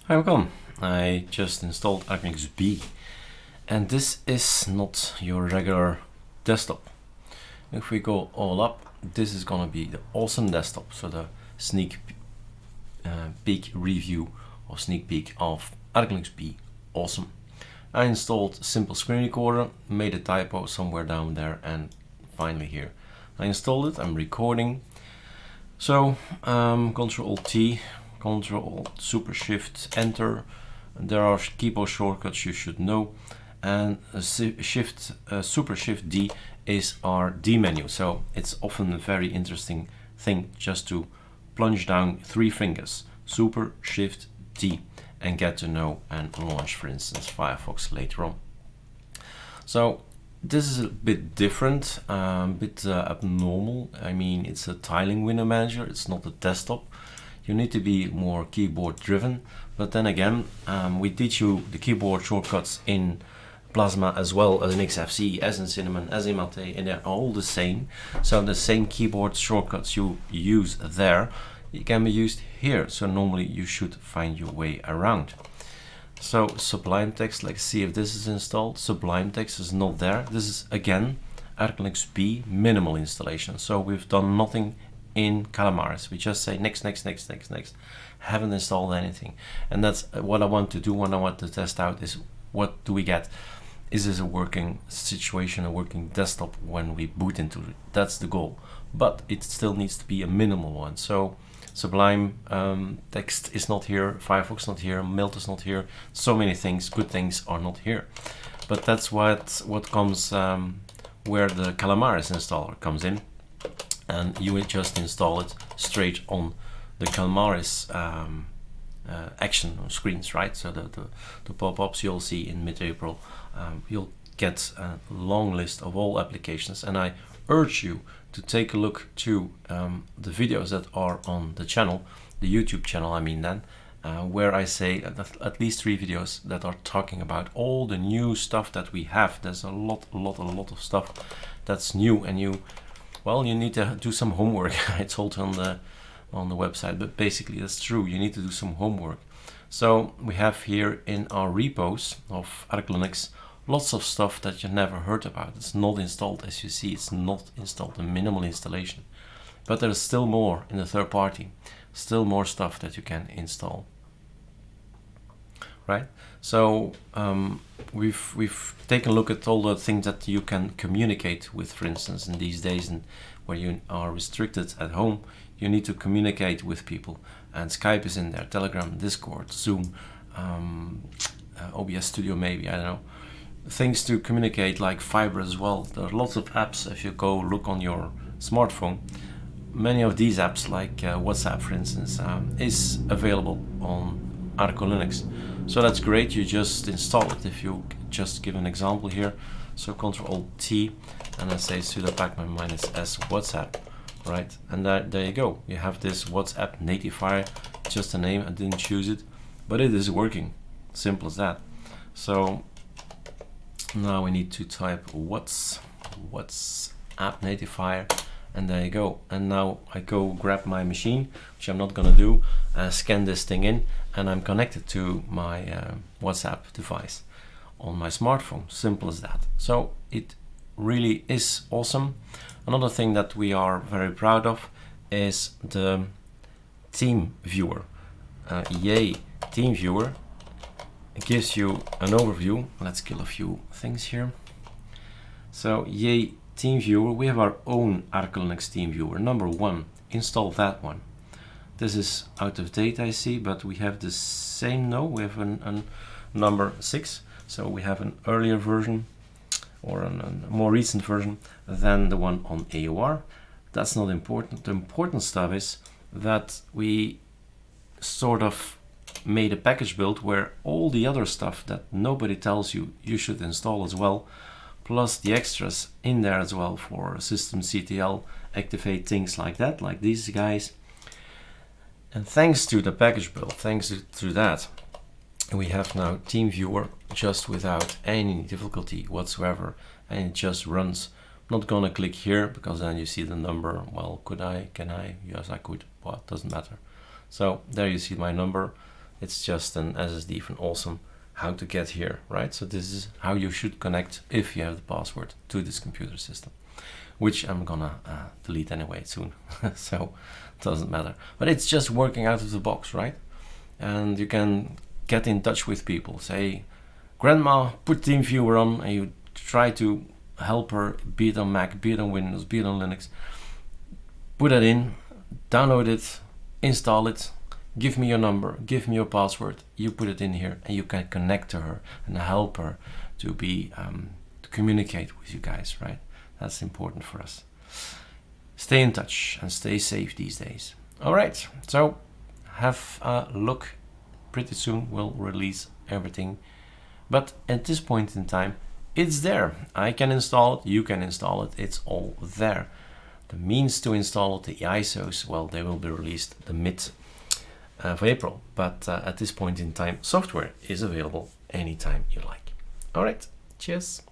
Hi, welcome. I just installed ArcoLinuxB, and this is not your regular desktop. If we go all up, this is gonna be the awesome desktop, so the sneak peek review or sneak peek of ArcoLinuxB Awesome. I installed simple screen recorder, made a typo somewhere down there, and finally here. I installed it, I'm recording. So Ctrl-T, Ctrl Super Shift Enter. There are keyboard shortcuts you should know, and Super Shift D is our D menu. So it's often a very interesting thing just to plunge down 3 fingers, Super Shift D, and get to know and launch, for instance, Firefox later on. So this is a bit different, a bit abnormal. I mean, it's a tiling window manager, it's not a desktop. You need to be more keyboard driven, but then again, we teach you the keyboard shortcuts in Plasma as well as in XFCE, as in Cinnamon, as in Mate, and they're all the same. So the same keyboard shortcuts you use there, it can be used here. So normally you should find your way around. So Sublime Text, let's see if this is installed. Sublime Text is not there. This is again ArcoLinuxB minimal installation. So we've done nothing in Calamares. We just say next, next, next, next, next. Haven't installed anything. And that's what I want to do when I want to test out is what do we get? Is this a working situation, a working desktop when we boot into it? That's the goal. But it still needs to be a minimal one. So Sublime Text is not here, Firefox not here, Melt is not here. So many things, good things are not here. But that's what comes where the Calamares installer comes in. And you will just install it straight on the Calamares action screens, right? So the pop-ups you'll see in mid-April, you'll get a long list of all applications, and I urge you to take a look to the videos that are on the channel, the YouTube channel I mean then, where I say at least 3 videos that are talking about all the new stuff that we have. There's a lot of stuff that's new, and you need to do some homework. I told on the website, but basically that's true. You need to do some homework. So we have here in our repos of ArcoLinux lots of stuff that you never heard about. It's not installed, as you see. It's not installed, a minimal installation. But there's still more in the third party. Still more stuff that you can install. Right? So we've taken a look at all the things that you can communicate with, for instance, in these days, and where you are restricted at home, you need to communicate with people. And Skype is in there, Telegram, Discord, Zoom, OBS Studio maybe, I don't know. Things to communicate like Fiber as well. There are lots of apps. If you go look on your smartphone, many of these apps like WhatsApp, for instance, is available on ArcoLinux. So that's great. You just install it. If you just give an example here, so Ctrl-T, and I say sudo pacman -s WhatsApp, right? And there you go. You have this WhatsApp natifier, just a name. I didn't choose it, but it is working. Simple as that. So now we need to type WhatsApp natifier, and there you go. And now I go grab my machine, which I'm not gonna do, scan this thing in, and I'm connected to my WhatsApp device on my smartphone. Simple as that. So it really is awesome. Another thing that we are very proud of is the teamviewer. Yay, teamviewer. It gives you an overview. Let's kill a few things here. So yay, teamviewer. We have our own ArcoLinux teamviewer. Number 1, install that one. This is out of date, I see, but we have the same. No, we have a number 6. So we have an earlier version, or a more recent version than the one on AOR. That's not important. The important stuff is that we sort of made a package build where all the other stuff that nobody tells you you should install as well, plus the extras in there as well for systemctl, activate, things like that, like these guys. And thanks to the package build, thanks to that, we have now TeamViewer just without any difficulty whatsoever, and it just runs. I'm not gonna click here because then you see the number. Well, could I? Can I? Yes, I could. Well, it doesn't matter. So there you see my number. It's just an SSD from Awesome, how to get here, right? So this is how you should connect if you have the password to this computer system, which I'm gonna delete anyway soon, so it doesn't matter. But it's just working out of the box, right? And you can get in touch with people. Say, Grandma, put TeamViewer on, and you try to help her, be it on Mac, be it on Windows, be it on Linux. Put that in, download it, install it, give me your number, give me your password, you put it in here, and you can connect to her and help her to be to communicate with you guys, right? That's important for us. Stay in touch and stay safe these days. All right, so have a look. Pretty soon we'll release everything, but at this point in time, it's there. I can install it, you can install it, it's all there. The means to install it, the ISOs, well, they will be released the mid of April, but at this point in time, software is available anytime you like. All right, cheers.